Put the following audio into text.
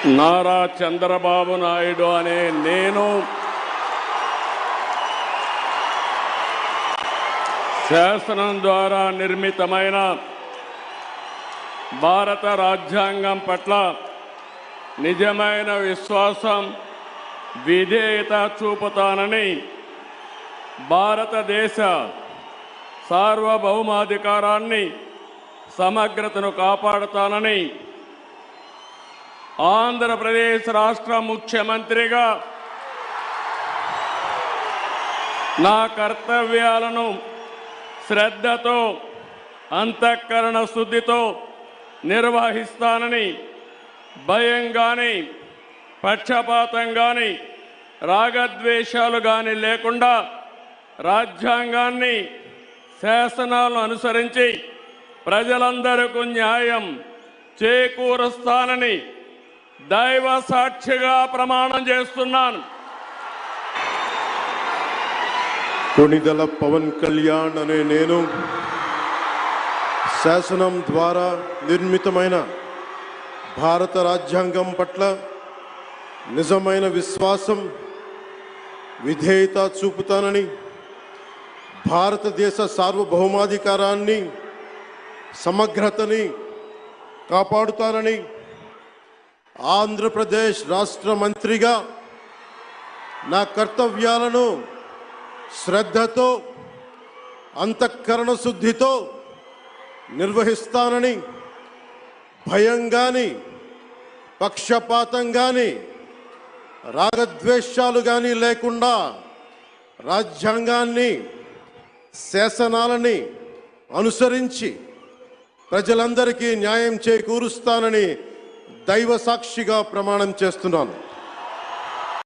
నారా చంద్రబాబు నాయుడు అనే నేను శాసనం ద్వారా నిర్మితమైన భారత రాజ్యాంగం పట్ల నిజమైన విశ్వాసం, విధేయత చూపుతానని, భారతదేశ సార్వభౌమాధికారాన్ని, సమగ్రతను కాపాడుతానని ఆంధ్రప్రదేశ్ రాష్ట్ర ముఖ్యమంత్రిగా నా కర్తవ్యాలను శ్రద్ధతో, అంతఃకరణ శుద్ధితో నిర్వహిస్తానని, భయం కానీ, పక్షపాతం కానీ, రాగద్వేషాలు కానీ లేకుండా రాజ్యాంగాన్ని, శాసనాలను అనుసరించి ప్రజలందరికీ న్యాయం చేకూరుస్తానని దైవ సాక్షిగా ప్రమాణం చేస్తున్నాను. కొణిదెల పవన్ కళ్యాణ్ అనే నేను శాసనం ద్వారా నిర్మితమైన భారత రాజ్యాంగం పట్ల నిజమైన విశ్వాసం, విధేయత చూపుతానని, భారతదేశ సార్వభౌమాధికారాన్ని, సమగ్రతని కాపాడుతానని, ఆంధ్రప్రదేశ్ రాష్ట్ర మంత్రిగా నా కర్తవ్యాలను శ్రద్ధతో, అంతఃకరణ శుద్ధితో నిర్వహిస్తానని, భయం కానీ, పక్షపాతం కానీ, రాగద్వేషాలు కానీ లేకుండా రాజ్యాంగాన్ని, శాసనాలని అనుసరించి ప్రజలందరికీ న్యాయం చేకూరుస్తానని దైవ సాక్షిగా ప్రమాణం చేస్తున్నాను.